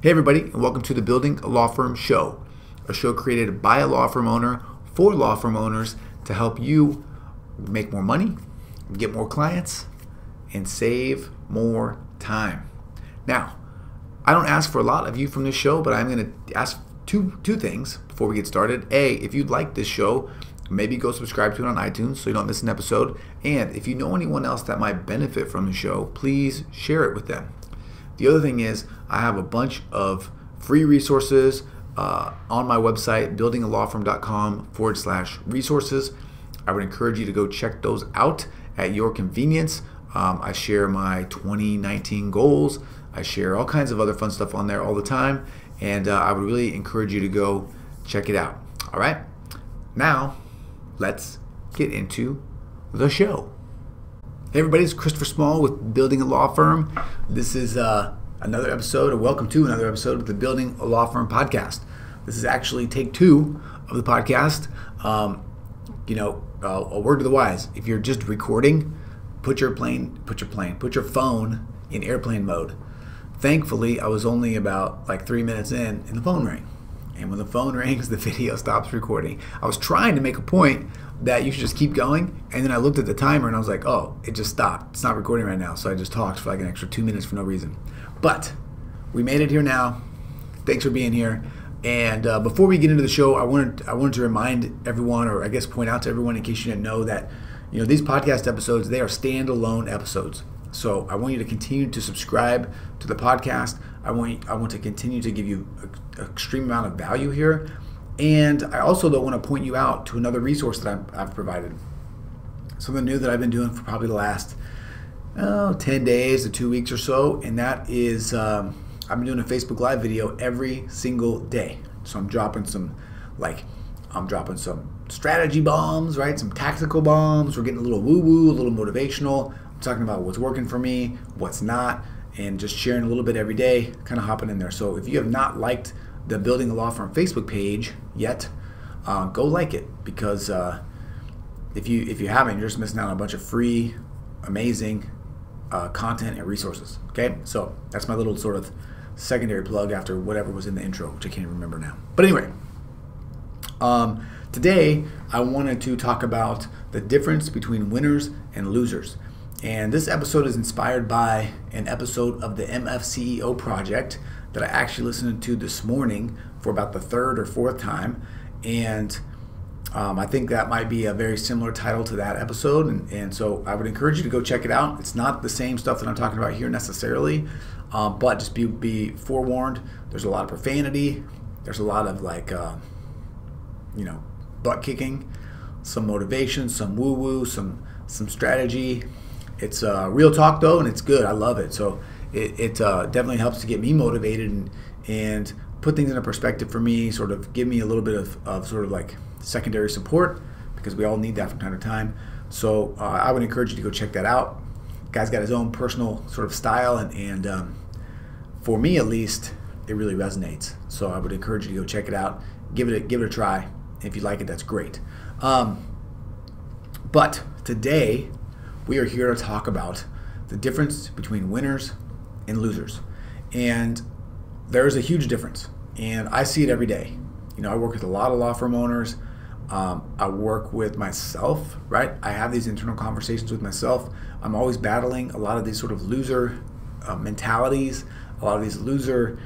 Hey everybody, and welcome to the Building a Law Firm Show, a show created by a law firm owner for law firm owners to help you make more money, get more clients, and save more time. Now, I don't ask for a lot of you from this show, but I'm going to ask two things before we get started. A, if you'd like this show, maybe go subscribe to it on iTunes so you don't miss an episode. And if you know anyone else that might benefit from the show, please share it with them. The other thing is I have a bunch of free resources on my website, buildingalawfirm.com/resources. I would encourage you to go check those out at your convenience. I share my 2019 goals. I share all kinds of other fun stuff on there all the time. And I would really encourage you to go check it out. All right. Now, let's get into the show. Hey everybody, it's Christopher Small with Building a Law Firm. This is another episode, or welcome to another episode of the Building a Law Firm podcast. This is actually take 2 of the podcast. A word to the wise: if you're just recording, put your phone in airplane mode. Thankfully, I was only about 3 minutes in, and the phone rang. And when the phone rings, the video stops recording. I was trying to make a point that you should just keep going, and then I looked at the timer and I was like, oh, it just stopped. It's not recording right now, so I just talked for an extra 2 minutes for no reason. But we made it here now. Thanks for being here. And before we get into the show, I wanted to remind everyone, or I guess point out to everyone in case you didn't know, that these podcast episodes, they are standalone episodes. So I want you to continue to subscribe to the podcast. I want to continue to give you an extreme amount of value here. And I also want to point you out to another resource that I've provided. Something new that I've been doing for probably the last 10 days to 2 weeks or so. And that is, I've been doing a Facebook Live video every single day. So I'm dropping some strategy bombs, right? Some tactical bombs. We're getting a little woo-woo, a little motivational. I'm talking about what's working for me, what's not, and just sharing a little bit every day, kind of hopping in there. So if you have not liked the Building a Law Firm Facebook page yet, go like it, because if you haven't, you're just missing out on a bunch of free, amazing content and resources. Okay, so that's my little sort of secondary plug after whatever was in the intro, which I can't even remember now. But anyway, today I wanted to talk about the difference between winners and losers. And this episode is inspired by an episode of the MFCEO project that I actually listened to this morning for about the 3rd or 4th time. And I think that might be a very similar title to that episode. And so I would encourage you to go check it out. It's not the same stuff that I'm talking about here necessarily, but just be forewarned. There's a lot of profanity. There's a lot of butt kicking, some motivation, some woo-woo, some strategy. It's real talk though, and it's good. I love it. So it definitely helps to get me motivated and put things in a perspective for me, sort of give me a little bit of sort of like secondary support, because we all need that from time to time. So I would encourage you to go check that out. Guy's got his own personal sort of style, and for me at least, it really resonates. So I would encourage you to go check it out. Give it a try. If you like it, that's great. But today, we are here to talk about the difference between winners and losers. And there is a huge difference. And I see it every day. I work with a lot of law firm owners. I work with myself, right? I have these internal conversations with myself. I'm always battling a lot of these sort of loser mentalities, a lot of these loser,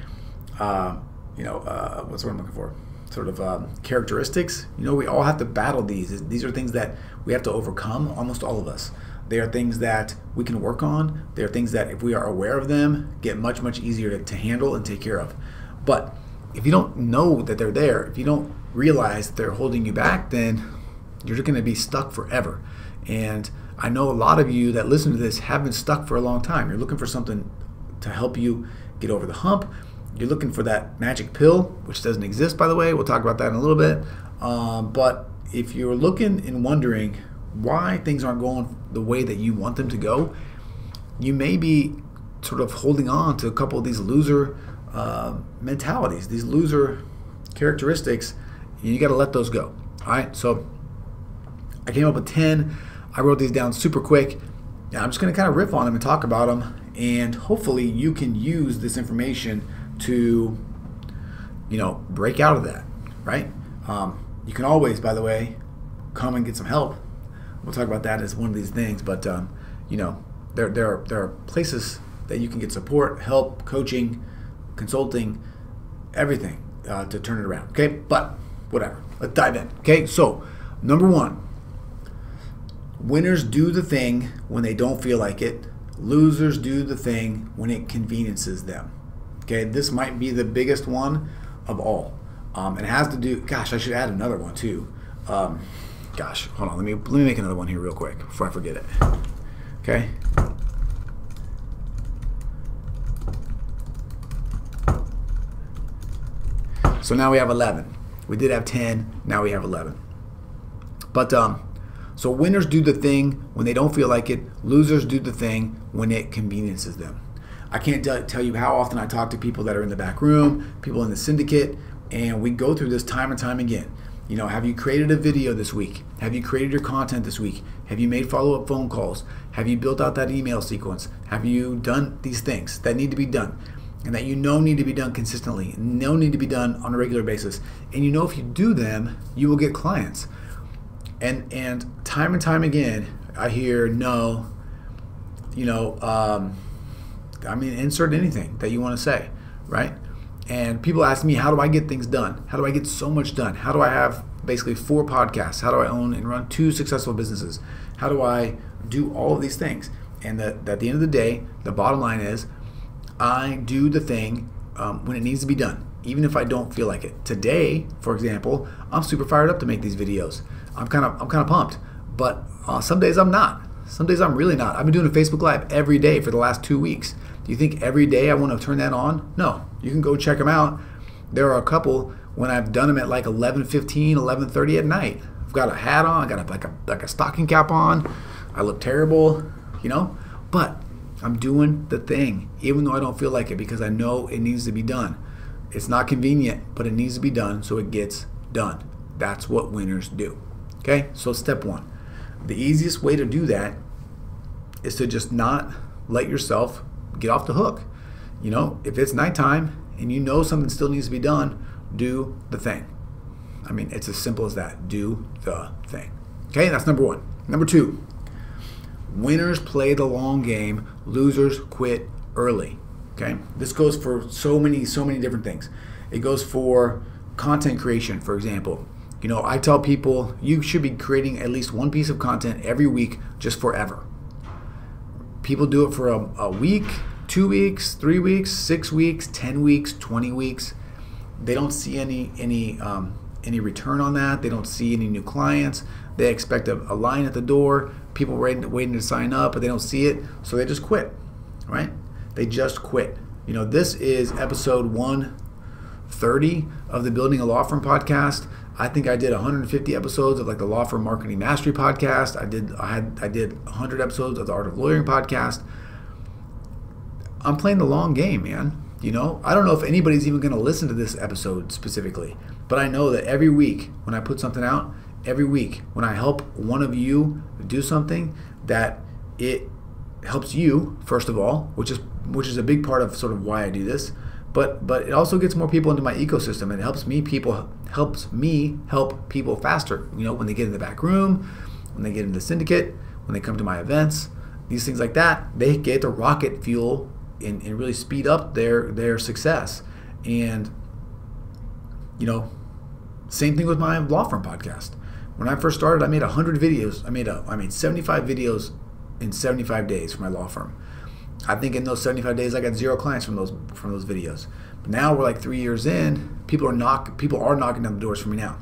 what's the word I'm looking for? Sort of characteristics. We all have to battle these. These are things that we have to overcome, almost all of us. They are things that we can work on. They are things that, if we are aware of them, get much, much easier to handle and take care of. But if you don't know that they're there, if you don't realize that they're holding you back, then you're just going to be stuck forever. And I know a lot of you that listen to this have been stuck for a long time. You're looking for something to help you get over the hump. You're looking for that magic pill, which doesn't exist, by the way. We'll talk about that in a little bit. But if you're looking and wondering why things aren't going the way that you want them to go, you may be sort of holding on to a couple of these loser mentalities, these loser characteristics. You got to let those go. All right. So I came up with 10. I wrote these down super quick. And I'm just going to kind of riff on them and talk about them. And hopefully you can use this information to, break out of that, right? You can always, by the way, come and get some help. We'll talk about that as one of these things, but there are places that you can get support, help, coaching, consulting, everything to turn it around. Okay, but whatever. Let's dive in. Okay, so number one, winners do the thing when they don't feel like it. Losers do the thing when it conveniences them. Okay, this might be the biggest one of all. It has to do. Gosh, I should add another one too. Gosh, hold on. Let me make another one here real quick before I forget it. Okay. So now we have 11. We did have 10. Now we have 11. But so winners do the thing when they don't feel like it. Losers do the thing when it conveniences them. I can't tell you how often I talk to people that are in the back room, people in the syndicate, and we go through this time and time again. Have you created a video this week? Have you created your content this week? Have you made follow-up phone calls? Have you built out that email sequence? Have you done these things that need to be done and that need to be done consistently, need to be done on a regular basis? And if you do them, you will get clients. And time and time again, I hear no, insert anything that you want to say, right? And people ask me, how do I get things done? How do I get so much done? How do I have basically 4 podcasts? How do I own and run 2 successful businesses? How do I do all of these things? And at the end of the day, the bottom line is I do the thing when it needs to be done, even if I don't feel like it. Today, for example, I'm super fired up to make these videos. I'm kind of pumped, but some days I'm not. Some days I'm really not. I've been doing a Facebook Live every day for the last 2 weeks. Do you think every day I want to turn that on? No. You can go check them out. There are a couple when I've done them at like 11:15, 11:30 at night. I've got a hat on. I got like a stocking cap on. I look terrible, but I'm doing the thing, even though I don't feel like it, because I know it needs to be done. It's not convenient, but it needs to be done, so it gets done. That's what winners do. Okay, so step 1. The easiest way to do that is to just not let yourself get off the hook. If it's nighttime and something still needs to be done, do the thing. It's as simple as that. Do the thing. Okay, that's number 1. Number 2, winners play the long game. Losers quit early. Okay, this goes for so many different things. It goes for content creation, for example. I tell people you should be creating at least 1 piece of content every week, just forever. People do it for a week, 2 weeks, 3 weeks, 6 weeks, 10 weeks, 20 weeks. They don't see any return on that. They don't see any new clients. They expect a line at the door, people waiting to sign up, but they don't see it, so they just quit, right? They just quit. This is episode 130 of the Building a Law Firm podcast. I think I did 150 episodes of like the Law Firm Marketing Mastery podcast. I did 100 episodes of the Art of Lawyering podcast. I'm playing the long game, man. I don't know if anybody's even going to listen to this episode specifically, but I know that every week when I put something out, every week when I help one of you do something, that it helps you, first of all, which is a big part of sort of why I do this. But it also gets more people into my ecosystem, and it helps me help people faster. When they get in the back room, when they get into the syndicate, when they come to my events, these things like that, they get the rocket fuel and really speed up their success. And same thing with my law firm podcast. When I first started, I made 100 videos. I made 75 videos in 75 days for my law firm. I think in those 75 days, I got 0 clients from those videos. But now we're like 3 years in. People are knocking down the doors for me now.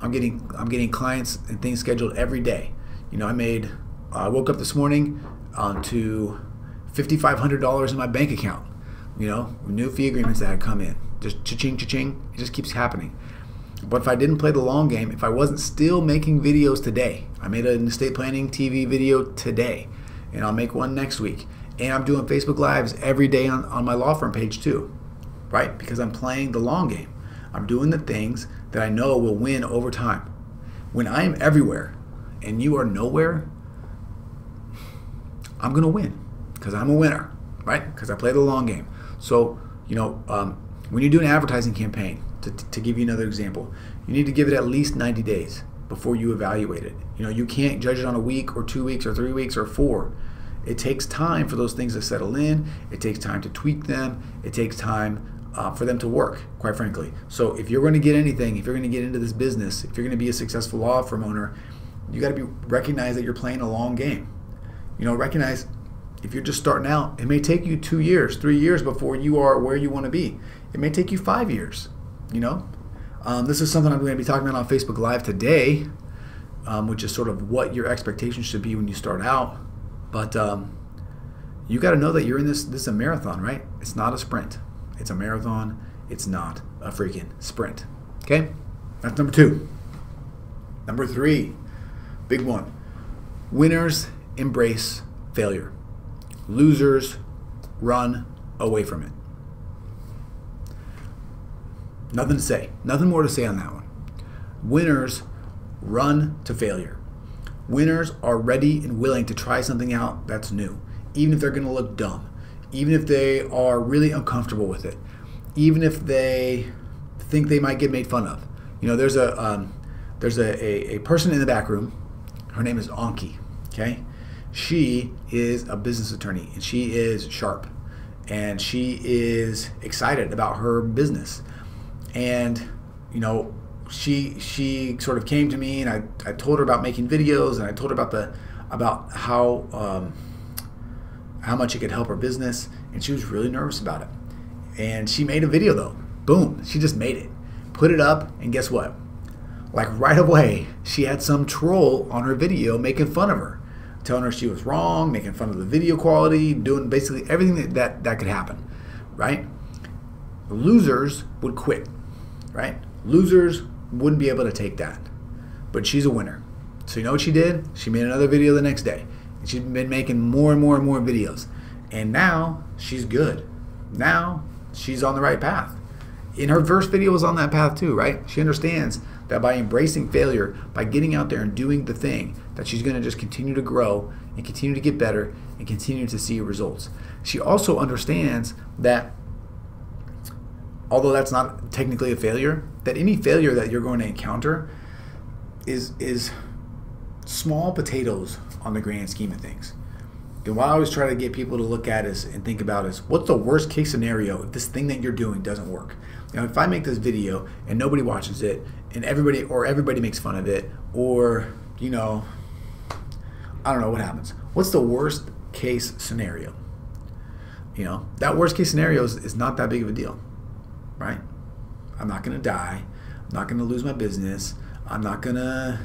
I'm getting clients and things scheduled every day. I woke up this morning to $5,500 in my bank account. New fee agreements that had come in. Just cha-ching, cha-ching. It just keeps happening. But if I didn't play the long game, if I wasn't still making videos today, I made an estate planning TV video today, and I'll make one next week. And I'm doing Facebook Lives every day on my law firm page too, right? Because I'm playing the long game. I'm doing the things that I know will win over time. When I am everywhere and you are nowhere, I'm going to win because I'm a winner, right? Because I play the long game. So When you do an advertising campaign, to give you another example, you need to give it at least 90 days before you evaluate it. You can't judge it on a week or 2 weeks or 3 weeks or 4. It takes time for those things to settle in. It takes time to tweak them. It takes time for them to work, quite frankly. So if you're going to get anything, if you're going to get into this business, if you're going to be a successful law firm owner, you got to recognize that you're playing a long game. Recognize if you're just starting out, it may take you 2 years, 3 years before you are where you want to be. It may take you 5 years. This is something I'm going to be talking about on Facebook Live today, which is sort of what your expectations should be when you start out. But you got to know that you're in this is a marathon, right? It's not a sprint. It's a marathon. It's not a freaking sprint. Okay? That's number 2. Number 3, big one. Winners embrace failure. Losers run away from it. Nothing to say. Nothing more to say on that one. Winners run to failure. Winners are ready and willing to try something out that's new, even if they're going to look dumb, even if they are really uncomfortable with it, even if they think they might get made fun of. There's a person in the back room. Her name is Anki. Okay, she is a business attorney and she is sharp and she is excited about her business. And she sort of came to me and I told her about making videos and I told her about how much it could help her business, and she was really nervous about it. And she made a video though. Boom, she just made it, put it up, and guess what? Like right away, she had some troll on her video making fun of her, telling her she was wrong, making fun of the video quality, doing basically everything that could happen, right? Losers would quit, right? Losers wouldn't be able to take that. But she's a winner. So you know what she did? She made another video the next day. And she's been making more and more and more videos. And now she's good. Now she's on the right path. In her first video was on that path too, right? She understands that by embracing failure, by getting out there and doing the thing, that she's going to just continue to grow and continue to get better and continue to see results. She also understands that although that's not technically a failure, that any failure that you're going to encounter is small potatoes on the grand scheme of things. And what I always try to get people to look at is and think about is, what's the worst case scenario if this thing that you're doing doesn't work? If I make this video and nobody watches it and everybody makes fun of it, or I don't know what happens. What's the worst case scenario? That worst case scenario is not that big of a deal. Right? I'm not going to die. I'm not going to lose my business. I'm not even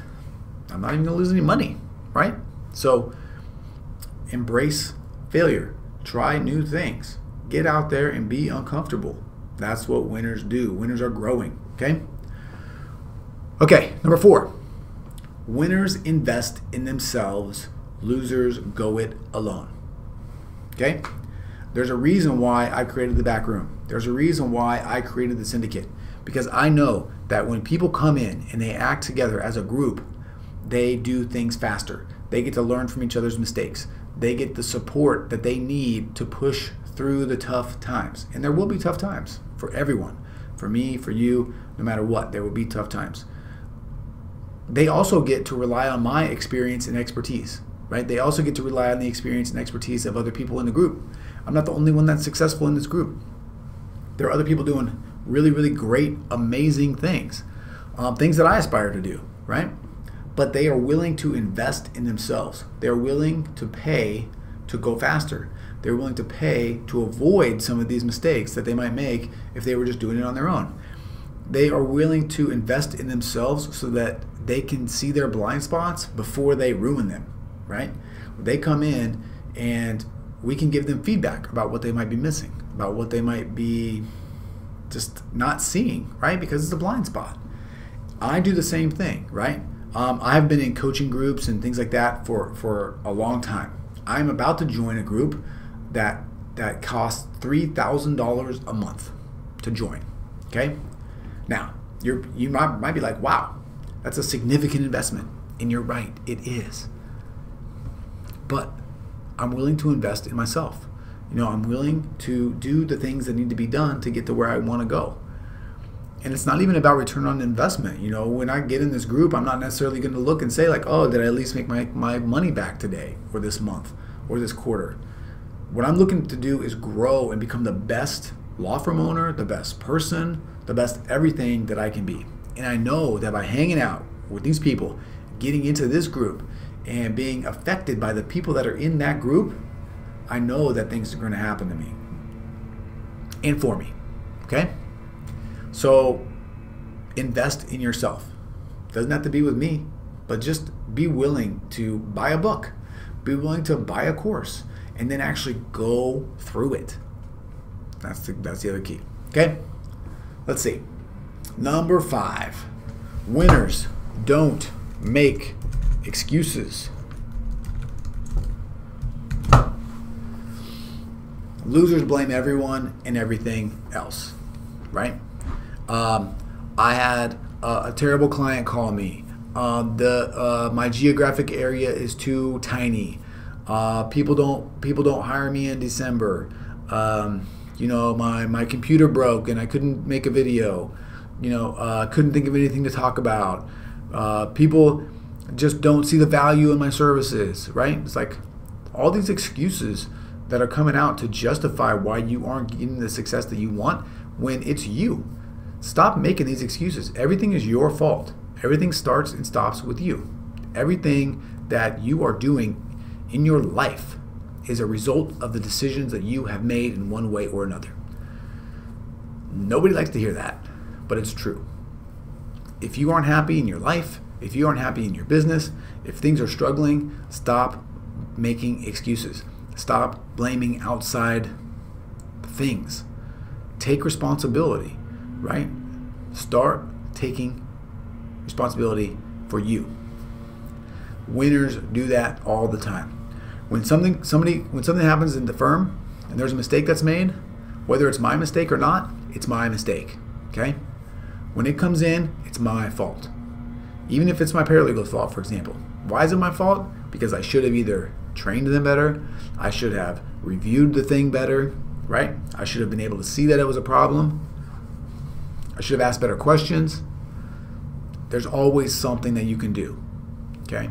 going to lose any money, right? So embrace failure. Try new things. Get out there and be uncomfortable. That's what winners do. Winners are growing, okay? Okay, number 4. Winners invest in themselves. Losers go it alone. Okay? There's a reason why I created the back room. There's a reason why I created the syndicate. Because I know that when people come in and they act together as a group, they do things faster. They get to learn from each other's mistakes. They get the support that they need to push through the tough times. And there will be tough times for everyone. For me, for you, no matter what, there will be tough times. They also get to rely on my experience and expertise, right? They also get to rely on the experience and expertise of other people in the group. I'm not the only one that's successful in this group. There are other people doing really, really great, amazing things. Things that I aspire to do, right? But they are willing to invest in themselves. They're willing to pay to go faster. They're willing to pay to avoid some of these mistakes that they might make if they were just doing it on their own. They are willing to invest in themselves so that they can see their blind spots before they ruin them, right? They come in and we can give them feedback about what they might be missing, about what they might be just not seeing, right? Because it's a blind spot. I do the same thing, right? I've been in coaching groups and things like that for a long time. I'm about to join a group that costs $3,000 a month to join, okay? Now, you might be like, wow, that's a significant investment. And you're right, it is. But I'm willing to invest in myself. I'm willing to do the things that need to be done to get to where I want to go. And it's not even about return on investment. When I get in this group, I'm not necessarily going to look and say like, oh, did I at least make my money back today or this month or this quarter? What I'm looking to do is grow and become the best law firm owner, the best person, the best everything that I can be. And I know that by hanging out with these people, getting into this group, and being affected by the people that are in that group, I know that things are going to happen to me and for me. Okay? So invest in yourself. Doesn't have to be with me, but just be willing to buy a book, be willing to buy a course, and then actually go through it. That's the other key. Okay? Let's see. Number 5. Winners don't make excuses. Losers blame everyone and everything else, right? I had a terrible client call me. My geographic area is too tiny. People don't hire me in December. My computer broke and I couldn't make a video. Couldn't think of anything to talk about. People just don't see the value in my services, right? It's like all these excuses that are coming out to justify why you aren't getting the success that you want when it's you. Stop making these excuses. Everything is your fault. Everything starts and stops with you. Everything that you are doing in your life is a result of the decisions that you have made in one way or another. Nobody likes to hear that, but it's true. If you aren't happy in your life, if you aren't happy in your business, if things are struggling, stop making excuses. Stop blaming outside things. Take responsibility, right? Start taking responsibility for you. Winners do that all the time. When something happens in the firm and there's a mistake that's made, whether it's my mistake or not, it's my mistake. Okay? When it comes in, it's my fault. Even if it's my paralegal's fault, for example. Why is it my fault? Because I should have either trained them better, I should have reviewed the thing better, right? I should have been able to see that it was a problem. I should have asked better questions. There's always something that you can do. Okay?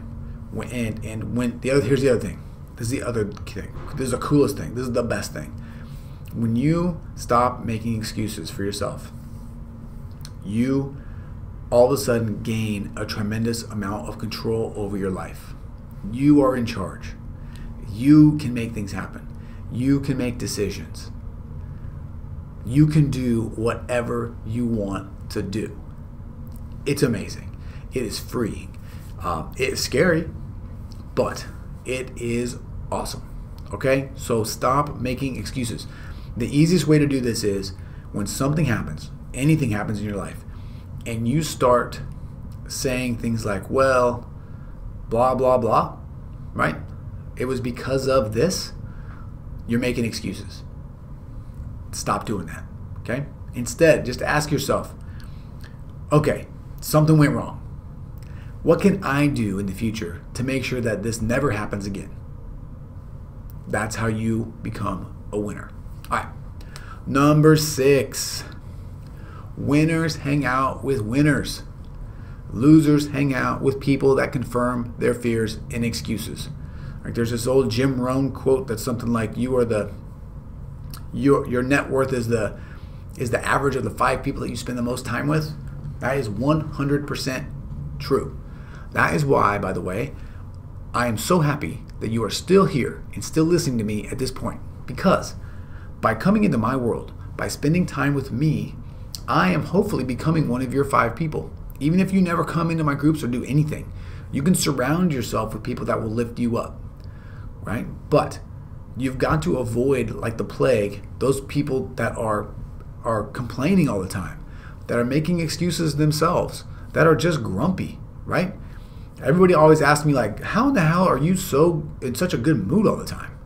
Here's the other thing. This is the other thing. This is the coolest thing. This is the best thing. When you stop making excuses for yourself, you all of a sudden gain a tremendous amount of control over your life. You are in charge. You can make things happen. You can make decisions. You can do whatever you want to do. It's amazing. It is freeing. It is scary, but it is awesome. Okay? So stop making excuses. The easiest way to do this is when something happens, anything happens in your life, and you start saying things like, well, blah, blah, blah, right? It was because of this. You're making excuses. Stop doing that, okay? Instead, just ask yourself, okay, something went wrong. What can I do in the future to make sure that this never happens again? That's how you become a winner. All right. Number 6. Winners hang out with winners. Losers hang out with people that confirm their fears and excuses. Like there's this old Jim Rohn quote that's something like, your net worth is the average of the 5 people that you spend the most time with. That is 100% true. That is why, by the way, I am so happy that you are still here and still listening to me at this point. Because by coming into my world, by spending time with me, I am hopefully becoming one of your 5 people. Even if you never come into my groups or do anything, you can surround yourself with people that will lift you up, right? But you've got to avoid, like the plague, those people that are complaining all the time, that are making excuses themselves, that are just grumpy, right? Everybody always asks me, like, how in the hell are you so in such a good mood all the time?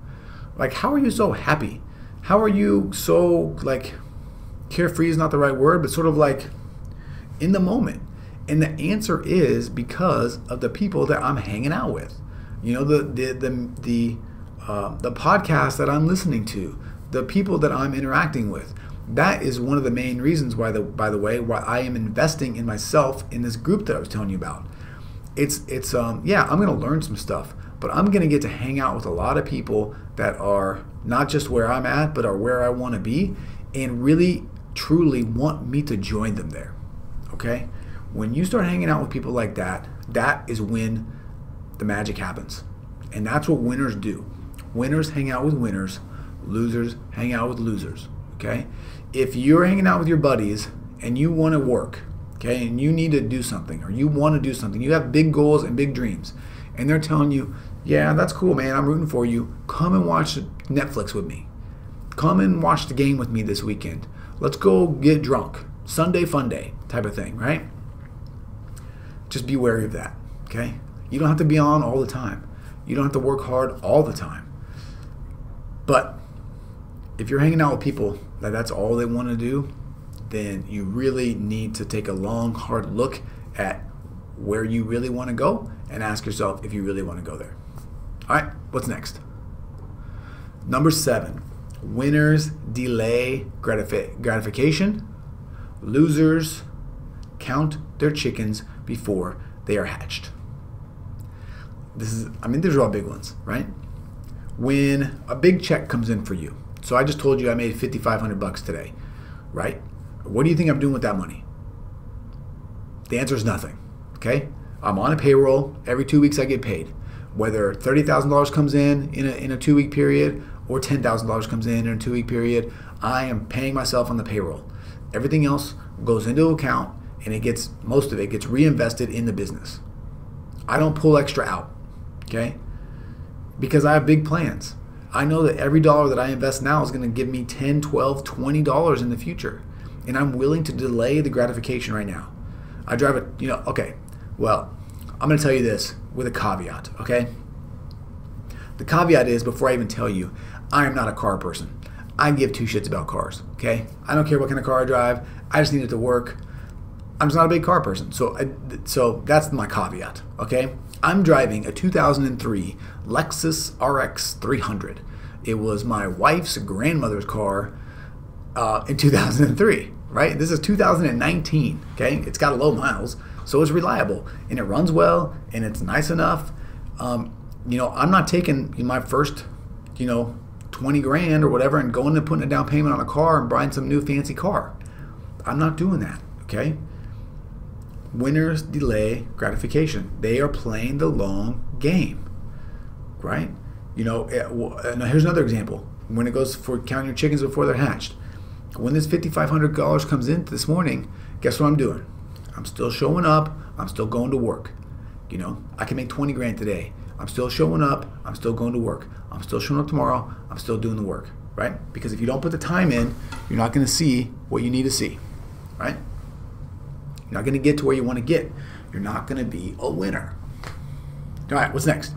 Like, how are you so happy? How are you so, like, carefree is not the right word, but sort of like in the moment? And the answer is because of the people that I'm hanging out with. You know, the the podcast that I'm listening to, the people that I'm interacting with. That is one of the main reasons why, by the way, why I am investing in myself in this group that I was telling you about. Yeah, I'm going to learn some stuff, but I'm going to get to hang out with a lot of people that are not just where I'm at, but are where I want to be, and really, truly want me to join them there. Okay? When you start hanging out with people like that, that is when the magic happens. And that's what winners do. Winners hang out with winners. Losers hang out with losers. Okay? If you're hanging out with your buddies and you want to work, okay, and you need to do something, or you want to do something, you have big goals and big dreams, and they're telling you, yeah, that's cool, man, I'm rooting for you. Come and watch Netflix with me. Come and watch the game with me this weekend. Let's go get drunk. Sunday fun day type of thing, right? Just be wary of that, okay? You don't have to be on all the time. You don't have to work hard all the time. But if you're hanging out with people that that's all they want to do, then you really need to take a long, hard look at where you really want to go and ask yourself if you really want to go there. All right, what's next? Number 7, winners delay gratification. Losers count their chickens before they are hatched. These are all big ones, right? When a big check comes in for you, so I just told you I made $5,500 today, right? What do you think I'm doing with that money? The answer is nothing, okay? I'm on a payroll. Every 2 weeks I get paid. Whether $30,000 comes in a 2-week period or $10,000 comes in a 2-week period, I am paying myself on the payroll. Everything else goes into account, and most of it gets reinvested in the business. I don't pull extra out, okay? Because I have big plans. I know that every dollar that I invest now is going to give me $10, $12, $20 in the future. And I'm willing to delay the gratification right now. I drive okay, well, I'm going to tell you this with a caveat, okay? The caveat is, before I even tell you, I am not a car person. I give 2 shits about cars, okay? I don't care what kind of car I drive. I just need it to work. I'm just not a big car person. So that's my caveat, okay? I'm driving a 2003 Lexus RX 300. It was my wife's grandmother's car in 2003, right? This is 2019, okay? It's got low miles, so it's reliable, and it runs well, and it's nice enough. I'm not taking my first, 20 grand or whatever and going and putting a down payment on a car and buying some new fancy car. I'm not doing that, okay? Winners delay gratification. They are playing the long game, right? Now here's another example. When it goes for counting your chickens before they're hatched. When this $5,500 comes in this morning, guess what I'm doing? I'm still showing up. I'm still going to work. I can make 20 grand today. I'm still showing up. I'm still going to work. I'm still showing up tomorrow. I'm still doing the work, right? Because if you don't put the time in, you're not going to see what you need to see, right? You're not going to get to where you want to get. You're not going to be a winner. All right, what's next?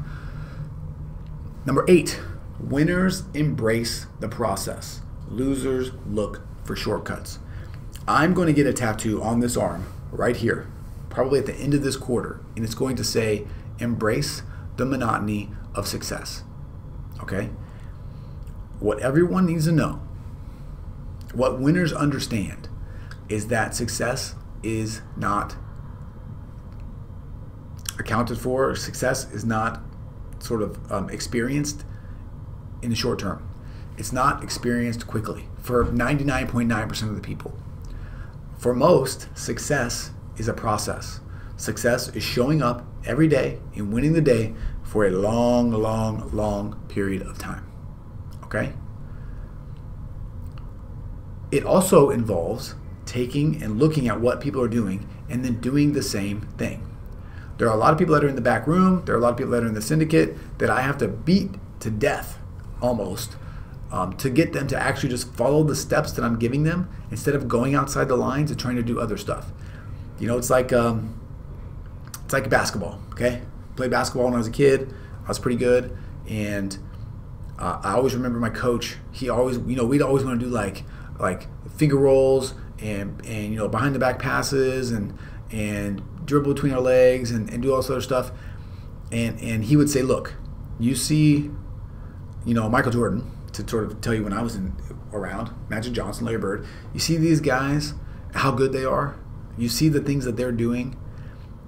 Number 8, winners embrace the process. Losers look for shortcuts. I'm going to get a tattoo on this arm right here, probably at the end of this quarter, and it's going to say, embrace the monotony of success. Okay? What everyone needs to know, what winners understand, is that success is not accounted for. Success is not sort of experienced in the short term. It's not experienced quickly for 99.9% of the people. For most, success is a process. Success is showing up every day and winning the day for a long, long, long period of time. Okay? It also involves taking and looking at what people are doing and then doing the same thing. There are a lot of people that are in the back room. There are a lot of people that are in the syndicate that I have to beat to death almost to get them to actually just follow the steps that I'm giving them instead of going outside the lines and trying to do other stuff. It's like basketball, okay? Played basketball when I was a kid. I was pretty good, and I always remember my coach. He always, we'd always want to do like finger rolls and behind the back passes and dribble between our legs and do all this other stuff. And he would say, look, you see Michael Jordan, to sort of tell you when I was around, Magic Johnson, Larry Bird, you see these guys, how good they are. You see the things that they're doing.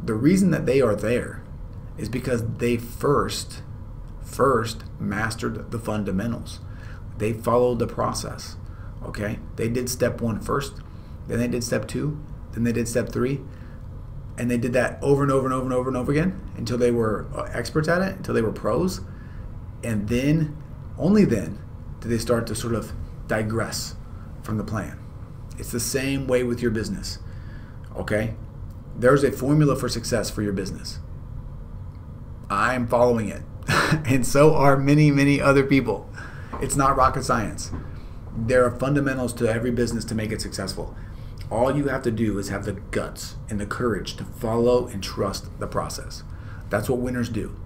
The reason that they are there is because they first mastered the fundamentals. They followed the process, okay? They did step 1 first, then they did step 2, then they did step 3, and they did that over and over and over and over and over again until they were experts at it, until they were pros. And then, only then, did they start to sort of digress from the plan. It's the same way with your business, okay? There's a formula for success for your business. I'm following it, and so are many, many other people. It's not rocket science. There are fundamentals to every business to make it successful. All you have to do is have the guts and the courage to follow and trust the process. That's what winners do.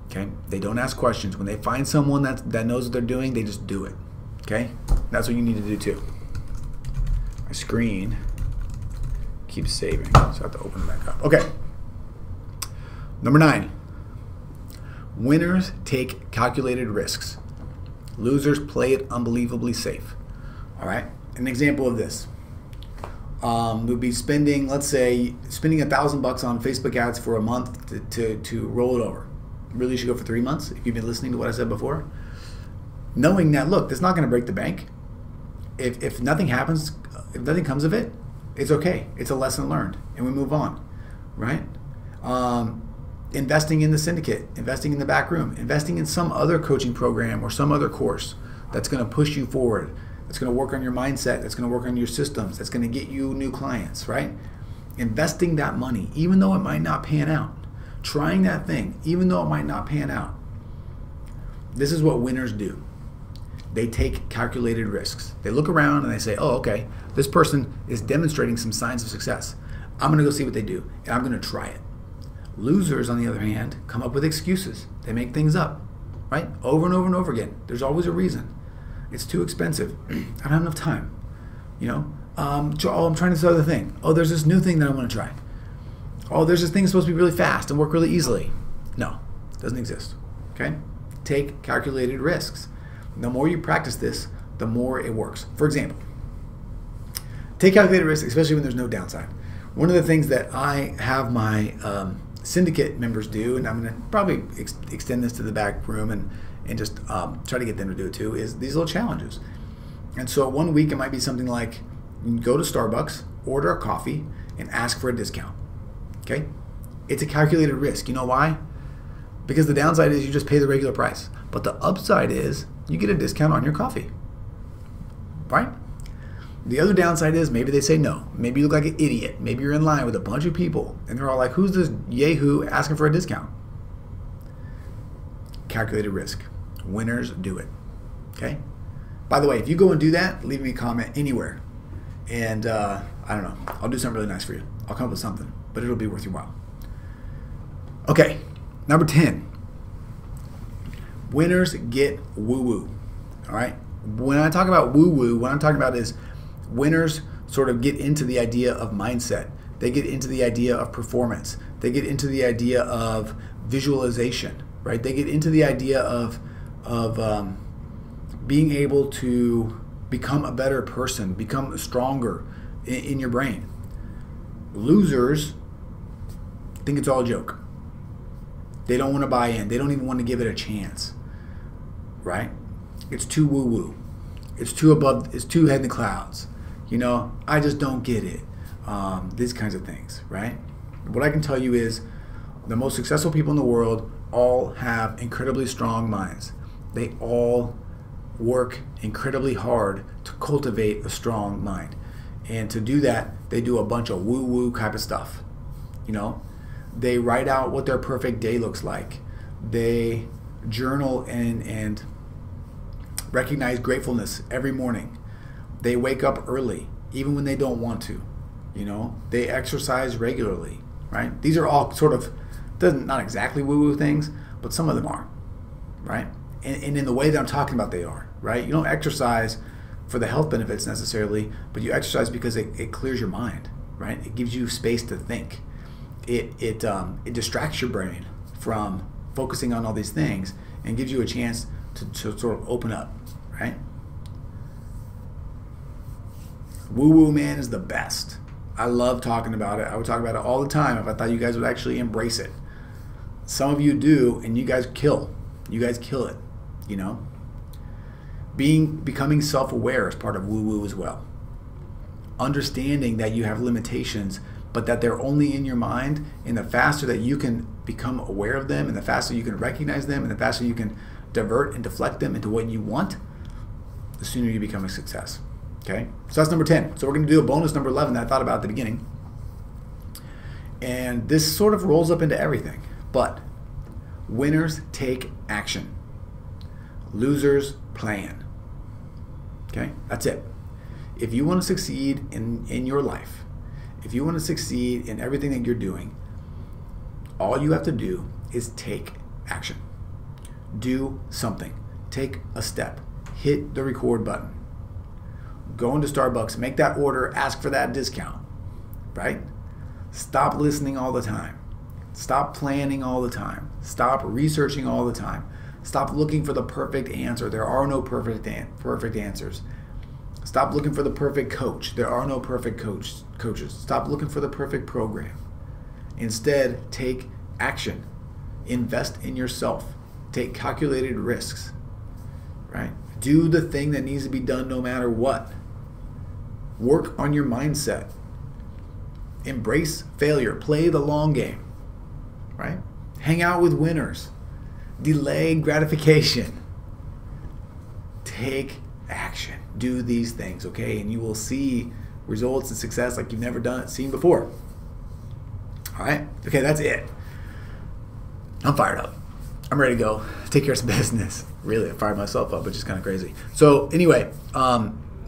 Okay? They don't ask questions. When they find someone that knows what they're doing, they just do it. Okay? That's what you need to do too. My screen keeps saving, so I have to open it back up. Okay. Number 9. Winners take calculated risks. Losers play it unbelievably safe. All right? An example of this would be spending, let's say, $1,000 on Facebook ads for a month to roll it over. Really, you should go for 3 months if you've been listening to what I said before. Knowing that, look, that's not going to break the bank. If nothing happens, if nothing comes of it, it's okay. It's a lesson learned, and we move on, right? Investing in the syndicate, investing in the back room, investing in some other coaching program or some other course that's going to push you forward, that's going to work on your mindset, that's going to work on your systems, that's going to get you new clients, right? Investing that money, even though it might not pan out. Trying that thing, even though it might not pan out. This is what winners do. They take calculated risks. They look around and they say, oh, okay, this person is demonstrating some signs of success. I'm going to go see what they do, and I'm going to try it. Losers, on the other hand, come up with excuses. They make things up, right? Over and over and over again. There's always a reason. It's too expensive. I don't have enough time. I'm trying this other thing. Oh, there's this new thing that I want to try. Oh, there's this thing supposed to be really fast and work really easily. No, it doesn't exist, okay? Take calculated risks. The more you practice this, the more it works. For example, take calculated risks, especially when there's no downside. One of the things that I have my syndicate members do, and I'm going to probably extend this to the back room and just try to get them to do it too, is these little challenges. And so 1 week it might be something like, you go to Starbucks, order a coffee, and ask for a discount. Okay? It's a calculated risk. You know why? Because the downside is you just pay the regular price. But the upside is you get a discount on your coffee. Right? The other downside is maybe they say no. Maybe you look like an idiot. Maybe you're in line with a bunch of people and they're all like, who's this yahoo asking for a discount? Calculated risk. Winners do it. Okay? By the way, if you go and do that, leave me a comment anywhere. And I don't know. I'll do something really nice for you. I'll come up with something. But it'll be worth your while. Okay, number 10. Winners get woo-woo. All right? When I talk about woo-woo, what I'm talking about is winners sort of get into the idea of mindset. They get into the idea of performance. They get into the idea of visualization, right? They get into the idea of being able to become a better person, become stronger in your brain. Losers think it's all a joke. They don't want to buy in. They don't even want to give it a chance, right? It's too woo-woo. It's too above. It's too head in the clouds. I just don't get it. These kinds of things, right? What I can tell you is the most successful people in the world all have incredibly strong minds. They all work incredibly hard to cultivate a strong mind. And to do that, they do a bunch of woo-woo type of stuff. They write out what their perfect day looks like. They journal and recognize gratefulness every morning. They wake up early, even when they don't want to. They exercise regularly, right? These are all sort of, not exactly woo-woo things, but some of them are, right? And in the way that I'm talking about, they are, right? You don't exercise for the health benefits necessarily, but you exercise because it clears your mind, right? It gives you space to think. It distracts your brain from focusing on all these things and gives you a chance to sort of open up, right? Woo-woo man is the best. I love talking about it. I would talk about it all the time if I thought you guys would actually embrace it. Some of you do, and you guys kill. You guys kill it, you know? Becoming self-aware is part of woo-woo as well. Understanding that you have limitations, but that they're only in your mind, and the faster that you can become aware of them, and the faster you can recognize them, and the faster you can divert and deflect them into what you want, the sooner you become a success. Okay? So that's number 10. So we're going to do a bonus number 11 that I thought about at the beginning. And this sort of rolls up into everything. But winners take action. Losers plan. Okay? That's it. If you want to succeed in your life, if you want to succeed in everything that you're doing, all you have to do is take action. Do something. Take a step. Hit the record button. Go into Starbucks, make that order, ask for that discount, right? Stop listening all the time. Stop planning all the time. Stop researching all the time. Stop looking for the perfect answer. There are no perfect answers. Stop looking for the perfect coach. There are no perfect coaches. Stop looking for the perfect program. Instead, take action. Invest in yourself. Take calculated risks, right? Do the thing that needs to be done no matter what. Work on your mindset. Embrace failure. Play the long game, right? Hang out with winners. Delay gratification. Take action. Do these things, okay? And you will see results and success like you've never seen before. All right? Okay, that's it. I'm fired up. I'm ready to go take care of some business. Really, I fired myself up, which is kind of crazy. So anyway,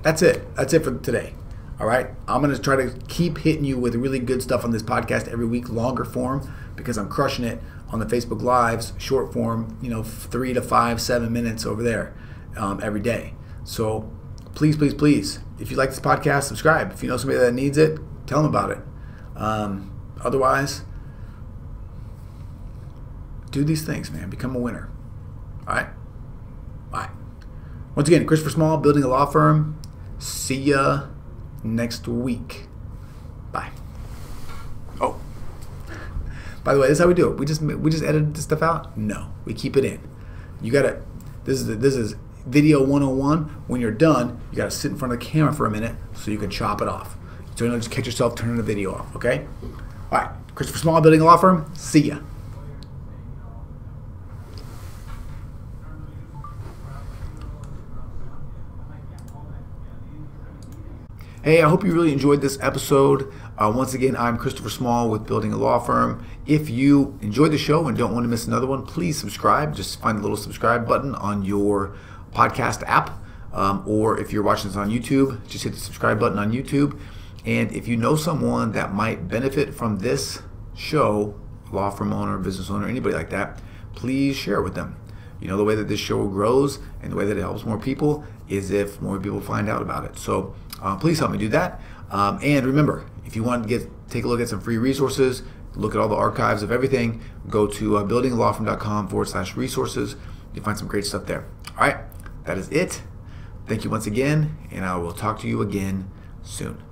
that's it. That's it for today. All right? I'm going to try to keep hitting you with really good stuff on this podcast every week, longer form, because I'm crushing it on the Facebook Lives, short form, 3 to 5, 7 minutes over there every day. So please, please, please, if you like this podcast, subscribe. If you know somebody that needs it, tell them about it. Otherwise, do these things, man. Become a winner. All right? All right. Once again, Christopher Small, building a law firm. See ya next week. Bye. Oh, by the way, this is how we do it. We just edit this stuff out? No, we keep it in. You gotta. This is video 101. When you're done, you gotta sit in front of the camera for a minute so you can chop it off. So you don't just catch yourself turning the video off. Okay? All right. Christopher Small, building a law firm. See ya. Hey, I hope you really enjoyed this episode. Once again, I'm Christopher Small with Building a Law Firm. If you enjoyed the show and don't want to miss another one, please subscribe. Just find the little subscribe button on your podcast app. Or if you're watching this on YouTube, just hit the subscribe button on YouTube. And if you know someone that might benefit from this show, law firm owner, business owner, anybody like that, please share it with them. The way that this show grows and the way that it helps more people is if more people find out about it. So please help me do that. And remember, if you want to take a look at some free resources, look at all the archives of everything, go to buildingalawfirm.com/resources. You'll find some great stuff there. All right, that is it. Thank you once again, and I will talk to you again soon.